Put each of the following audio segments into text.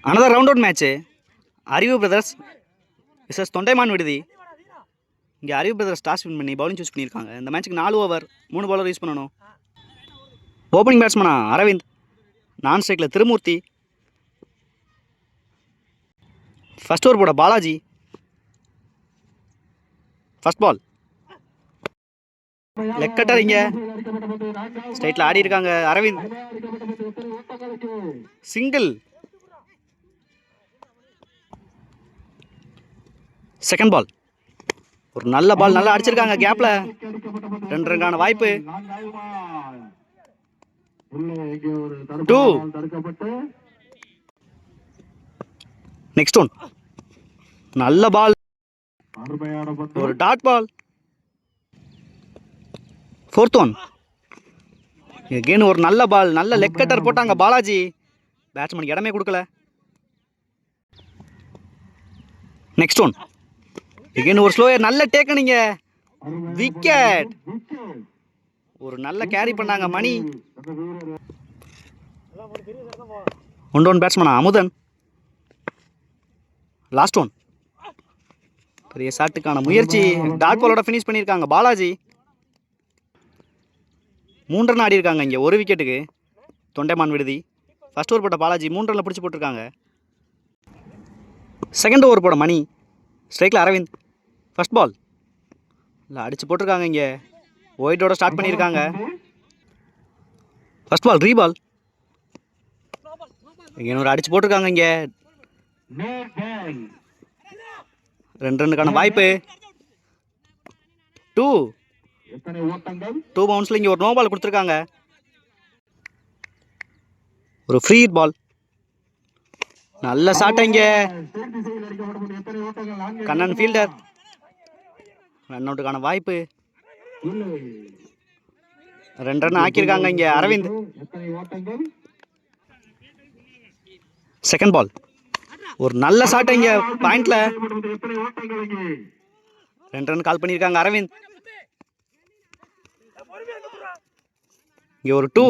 Another round out match. Arivu brothers versus Thondaiman விடுதி. இங்கே Arivu brothers toss win பண்ணி பவுலிங் சூஸ் பண்ணியிருக்காங்க. இந்த மேட்ச்சுக்கு 4 ஓவர் 3 பாலர் யூஸ் பண்ணணும். ஓப்பனிங் பேட்ஸ்மனா அரவிந்த், நான் ஸ்ட்ரைக்கில் திருமூர்த்தி. ஃபர்ஸ்ட் ஓவர் போட Balaji. First ball leg cutter. இங்கே ஸ்ட்ரைட்டில் ஆடி இருக்காங்க அரவிந்த். சிங்கிள். செகண்ட் பால் ஒரு நல்ல பால், நல்லா அடிச்சிருக்காங்க கேப்ல. 2 ரன்கான வாய்ப்பு. 2. நெக்ஸ்ட் ஒன் நல்ல பால், ஒரு டாட் பால். 4th ஒன் எகெயின் ஒரு நல்ல பால், நல்ல லெக் கட்டர் போட்டாங்க பாலாஜி. பேட்ஸ்மேனுக்கு இடமே கொடுக்கல. நெக்ஸ்ட் ஒன் எகெயின் ஒரு ஸ்லோயர், நல்ல டேக்கனிங்க, விக்கெட். ஒரு நல்ல கேரி பண்ணாங்க மணி. 1 டவுன் பேட்ஸ்மேனா அமுதன். லாஸ்ட் ஒன் பெரிய ஷாட்டுக்கான முயற்சி, டாட் பாலோட ஃபினிஷ் பண்ணியிருக்காங்க பாலாஜி. 3 ரன் ஆடி இருக்காங்க இங்கே, 1 விக்கெட்டுக்கு தொண்டைமான் விடுதி. ஃபர்ஸ்ட் ஓவர் போட்ட பாலாஜி 3 ரன்ல பிடிச்சி போட்டிருக்காங்க. செகண்ட் ஓவர் போட மணி, ஸ்ட்ரைக்கில் அரவிந்த். ஃபர்ஸ்ட் பால் இல்லை அடிச்சு போட்டிருக்காங்க இங்கே, ஒயிட்டோட ஸ்டார்ட் பண்ணியிருக்காங்க. ஃபர்ஸ்ட் பால் ரீபால், இங்கே ஒரு அடிச்சு போட்டிருக்காங்க இங்கே. 2 ரன்னுக்கான வாய்ப்பு. 2 பவுன்ஸில் இங்கே ஒரு நோ பால் கொடுத்துருக்காங்க. ஒரு ஃப்ரீ ஹிட் பால், நல்ல ஷாட் இங்கே. கண்ணன் ஃபீல்டர். ரன் அவுட்டுக்கான வாய்ப்பு. 2 ரன் ஆக்கியிருக்காங்க இங்கே அரவிந்த். செகண்ட் பால் ஒரு நல்ல ஷாட் இங்கே பாயிண்ட்ல. 2 ரன் கால் பண்ணியிருக்காங்க அரவிந்த். இங்கே ஒரு 2.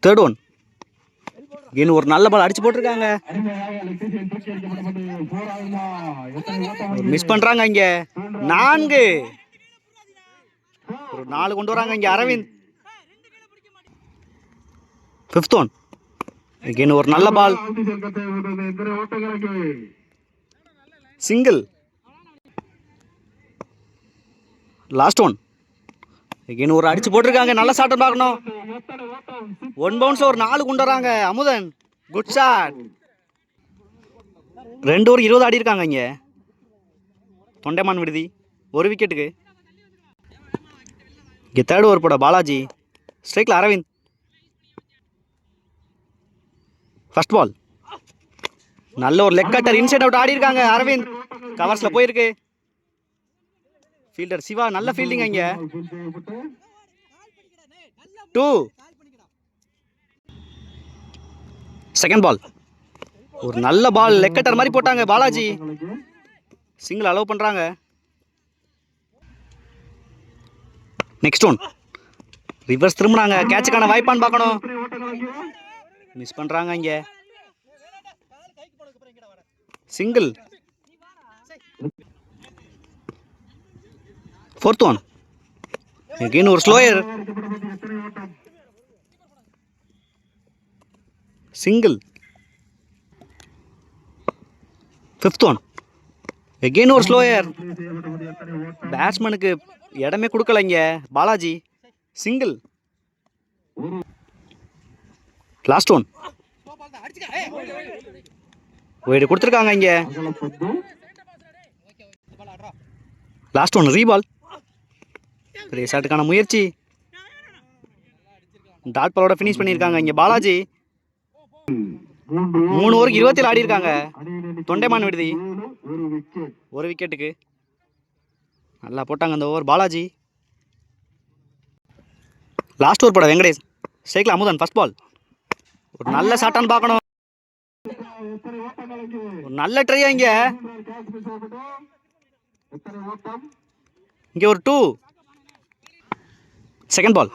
தேர்ட் ஒன் இங்கே ஒரு நல்ல பால் அடிச்சு போட்டிருக்காங்க. மிஸ் பண்றாங்க இங்க. 4 ஒரு 4 கொண்டு வராங்க இங்க அரவிந்த். 5th ஒன் இங்கே ஒரு நல்ல பால், சிங்கிள். லாஸ்ட் ஒன் இங்கே ஒரு அடிச்சு போட்டிருக்காங்க, நல்ல ஷாட் பார்க்கணும். 1 பவுன்ஸ்ல ஒரு 4 கொண்டு வராங்க அமுதன். Good shot. 2 ஓவர் 20 ஆடி இருக்காங்க இங்கே தொண்டைமான் விடுதி, 1 விக்கெட்டுக்கு. இங்கே தேர்ட் ஓவர் போட பாலாஜி, ஸ்ட்ரைக்கில் அரவிந்த். ஃபர்ஸ்ட் பால் நல்ல ஒரு லெக் கட்டர், இன்சைட் அவுட் ஆடி இருக்காங்க அரவிந்த். கவர்ஸ்ல போயிருக்கு. ஃபீல்டர் சிவா நல்ல ஃபீல்டிங் இங்க. 2. செகண்ட் பால் ஒரு நல்ல பால், லெக் கட்டர் மாதிரி போட்டாங்க பாலாஜி. சிங்கிள் அலோவ் பண்றாங்க. நெக்ஸ்ட் ஒன் ரிவர்ஸ் திரும்பினாங்க, கேட்சுக்கான வாய்ப்பான்னு பார்க்கணும். மிஸ் பண்றாங்க இங்க. சிங்கிள். 4th ஒன் again ஒரு slower, single. 5th one again ஒரு ஸ்லோயர். பேட்ஸ்மேனுக்கு இடமே கொடுக்கல இங்க Balaji. Single. Last one white கொடுத்துருக்காங்க இங்க. லாஸ்ட் ஒன் ரீபால், பெரிய ஷாட்டுக்கான முயற்சி, டாட் பாலோட ஃபினிஷ் பண்ணியிருக்காங்க இங்க பாலாஜி. 3 ஓவருக்கு 27 ஆடி இருக்காங்க தொண்டைமான் விடுதி, 1 விக்கெட்டுக்கு. நல்லா போட்டாங்க அந்த ஓவர் பாலாஜி. லாஸ்ட் ஓவர் போட வெங்கடேஷ், ஸ்ட்ரைக்கில் அமுதன். ஃபர்ஸ்ட் பால் ஒரு நல்ல ஷாட்டான்னு பார்க்கணும். ஒரு நல்ல ட்ரையா இங்க. இங்க ஒரு 2. செகண்ட் பால்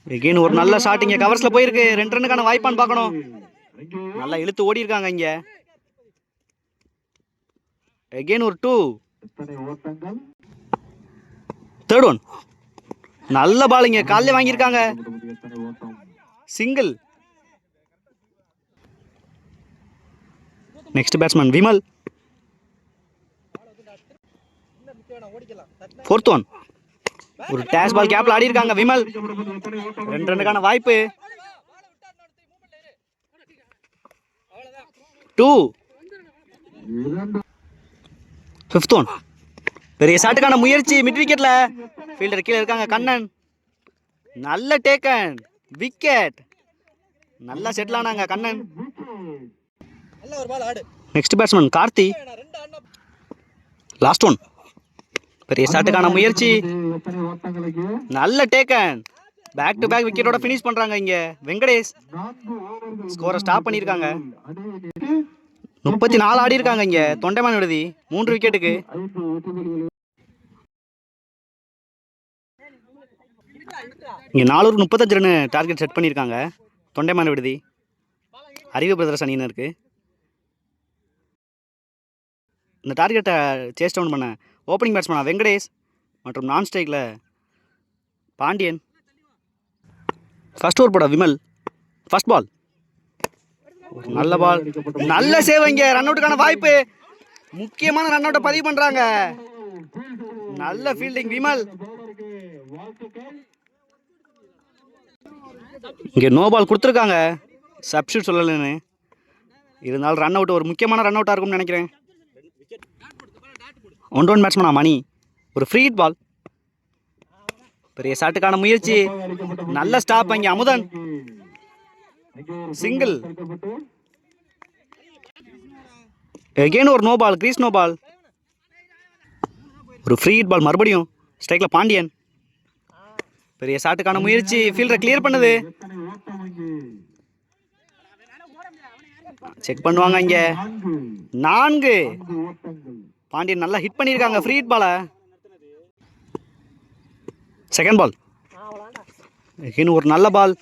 எகெயின் ஒரு நல்ல ஷாட் இங்கே கவர்ஸில் போயிருக்கு. 2 ரன்னுக்கான வாய்ப்பான்னு பார்க்கணும். நல்லா இழுத்து ஓடி இருக்காங்க இங்கே. எகெயின் ஒரு 2. Third one. நல்ல பால் இங்கே காலையில் வாங்கியிருக்காங்க. Single. Next batsman Vimal. Fourth one. ஒரு டேஷ் பால் கேப்ல ஆடி இருக்காங்க விமல். 2 ரன்னுக்கான வாய்ப்பு. 2. Fifth one. பெரிய ஷாட்டுக்கான முயற்சி மிட் விக்கெட்ல. ஃபீல்டர் கீழே இருக்காங்க கண்ணன். நல்ல டேக்கன். விக்கெட். நல்லா செட்டில் ஆனாங்க Kannan. Next batsman Karthi. Last one. பெரிய ஷாட்டுக்கான முயற்சி. நல்ல டேக்கன். பேக் டு பேக் விக்கெட்டோட ஃபினிஷ் பண்றாங்க இங்க வெங்கடேஷ். ஸ்கோரை ஸ்டாப் பண்ணியிருக்காங்க. 34 ஆடி இருக்காங்க இங்க தொண்டைமான் விடுதி 3 விக்கெட்டுக்கு. இங்க 435 ரன் டார்கெட் செட் பண்ணியிருக்காங்க தொண்டைமான் விடுதி அறிவு பிரதர்ஸ் அணியினருக்கு. இந்த டார்கெட்டை சேஸ் டவுன் பண்ண ஓப்பனிங் பேட்ஸ்மேன் வெங்கடேஷ் மற்றும் நான் ஸ்ட்ரைக்கில் பாண்டியன். ஃபர்ஸ்ட் ஓவர் போட விமல். First ball. நல்ல பால். நல்ல சேவ். இங்கே ரன் அவுட்டுக்கான வாய்ப்பு. முக்கியமான ரன் அவுட்டை பதிவு பண்ணுறாங்க. நல்ல ஃபீல்டிங் விமல். இங்கே நோ பால் கொடுத்துருக்காங்க. சப்ஸ்டியூட் சொல்லலைன்னு இருந்தாலும் ரன் அவுட் ஒரு முக்கியமான ரன் அவுட்டாக இருக்கும்னு நினைக்கிறேன். ஒன் டவுன் பேட்ஸ்மேனா மணி. ஒரு ஃப்ரீ ஹிட் பால். பெரிய ஷாட்டுக்கான முயற்சி. நல்ல ஸ்டாப் அங்கே அமுதன். சிங்கிள். எகெயின் ஒரு no ball. Crease no ball. ஒரு ஃப்ரீ ஹிட் பால் மறுபடியும் ஸ்ட்ரைக்கில் பாண்டியன். பெரிய ஷாட்டுக்கான முயற்சி. ஃபீல்டரை கிளியர் பண்ணுது. செக் பண்ணுவாங்க இங்க. 4. பாண்டியன் நல்லா ஹிட் பண்ணியிருக்காங்க ஃப்ரீ ஹிட் பாலை. Second ball. எகெயின் ஒரு நல்ல பால்.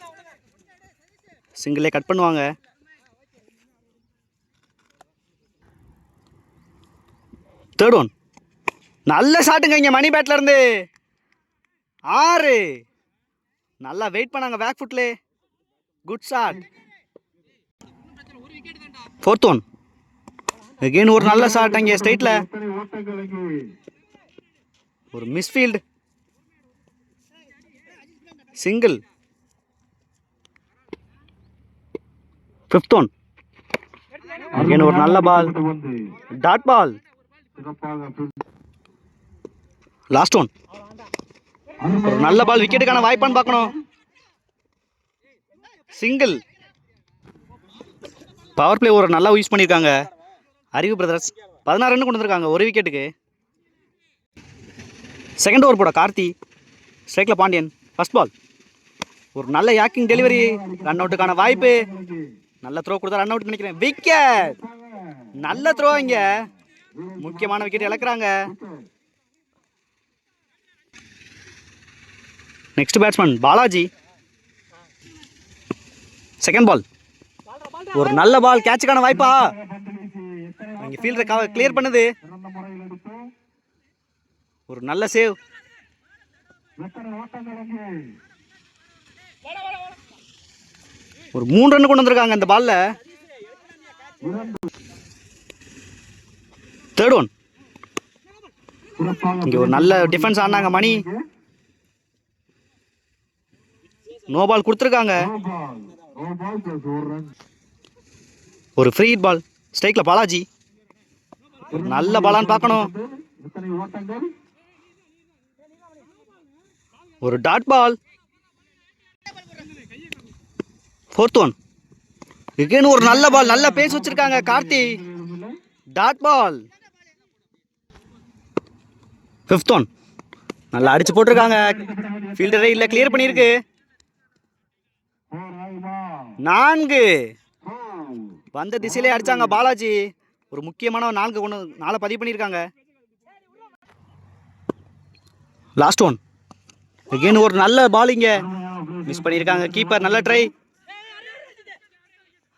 சிங்கிளே கட் பண்ணுவாங்க. Third one. நல்ல ஷாட்டுங்க இங்கே மணி பேட்ல இருந்து. 6. நல்லா வெயிட் பண்ணாங்க பேக் ஃபுட்லே. Good shot. Fourth one. Again ஒரு நல்ல ஷாட் அங்கே ஸ்ட்ரைட்ல. ஒரு misfield. Single. Fifth one. Again ஒரு நல்ல ball. Dot ball. Last one. ஒரு நல்ல பால். விக்கெட்டுக்கான வாய்ப்பான்னு பார்க்கணும். சிங்கிள். பவர் பிளே ஒரு நல்லா யூஸ் பண்ணியிருக்காங்க அறிவு பிரதர்ஸ். 16 ரன் கொண்டு வந்திருக்காங்க ஒரு விக்கெட்டுக்கு. செகண்ட் ஓவர் போட கார்த்தி. ஸ்ட்ரைக்கில் பாண்டியன். First ball. ஒரு நல்ல யாக்கிங் டெலிவரி. ரன் அவுட்டுக்கான வாய்ப்பு. நல்ல த்ரோ கொடுத்தா ரன் அவுட் நினைக்கிறேன். விக்கெட். நல்ல த்ரோ இங்க. முக்கியமான விக்கெட் இழக்கிறாங்க. Next batsman Balaji. Second ball. ஒரு நல்ல பால். கேட்சுக்கான வாய்ப்பா. இங்க ஃபீல்டரை கிளியர் பண்ணுது. ஒரு நல்ல சேவ். ஒரு 3 ரன் கொண்டு வந்திருக்காங்க இந்த பால்ல. Third one. இங்க ஒரு நல்ல டிஃபென்ஸ் ஆனாங்க மணி. நோ பால் கொடுத்துருக்காங்க. ஒரு ஃப்ரீ ஹிட் பால். ஸ்ட்ரைக்ல பாலாஜி. நல்ல பாலான்னு பார்க்கணும். ஒரு dot ball. Fourth one. Again ஒரு நல்ல பால். நல்ல பேஸ் வச்சிருக்காங்க Karthi. Dot ball. Fifth one. நல்லா அடிச்சு போட்டிருக்காங்க. ஃபீல்டரே இல்லை. கிளியர் பண்ணியிருக்கு. 4. வந்த திசையிலே அடிச்சாங்க பாலாஜி. ஒரு முக்கியமான 4 பதிவு பண்ணியிருக்காங்க. Last one. எகெயின் ஒரு நல்ல பாலிங்க. மிஸ் பண்ணியிருக்காங்க கீப்பர். நல்ல ட்ரை.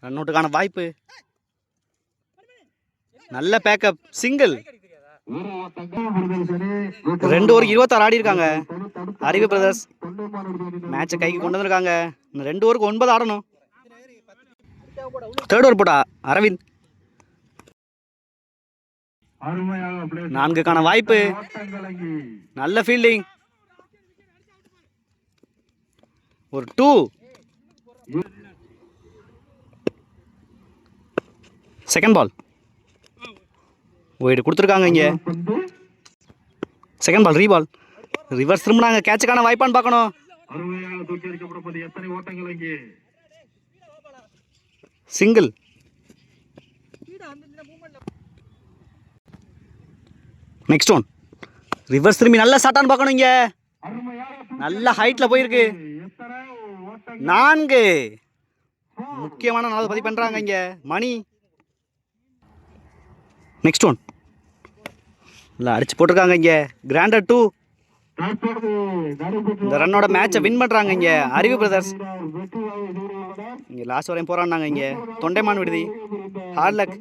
ரன் அவுட்டுக்கான வாய்ப்பு. நல்ல பேக்கப். சிங்கிள். 2 ஓவருக்கு 26 ஆடி இருக்காங்க அறிவு பிரதர்ஸ். மேட்சை கைக்கு கொண்டு வந்திருக்காங்க. 2 ஓவருக்கு 9 ஆடணும். தேர்ட் ஓவர் போட்டா அரவிந்த். 4க்கான வாய்ப்பு. நல்ல ஃபீல்டிங். ஒரு 2. செகண்ட் பால் ஒயிட் கொடுத்துருக்காங்க. இங்கே செகண்ட் பால் ரீபால். ரிவர்ஸ் திரும்பினாங்க. கேட்சுக்கான வாய்ப்பான்னு பார்க்கணும். சிங்கிள். Next one. ரிவர்ஸ் திரும்பி நல்ல ஷாட்டான்னு பார்க்கணும். இங்கே நல்ல ஹைட்ல போயிருக்கு. 4. முக்கியமான 4 பதிவு பண்றாங்க இங்க மணி. Next one. இல்லை அடிச்சு போட்டிருக்காங்க இங்கே. கிராண்டர் 2. இந்த ரன்னோட மேட்சை வின் பண்ணுறாங்க இங்கே அறிவு பிரதர்ஸ். இங்கே லாஸ்ட் வரையும் போராடினாங்க இங்கே தொண்டைமான் விடுதி. Hard luck.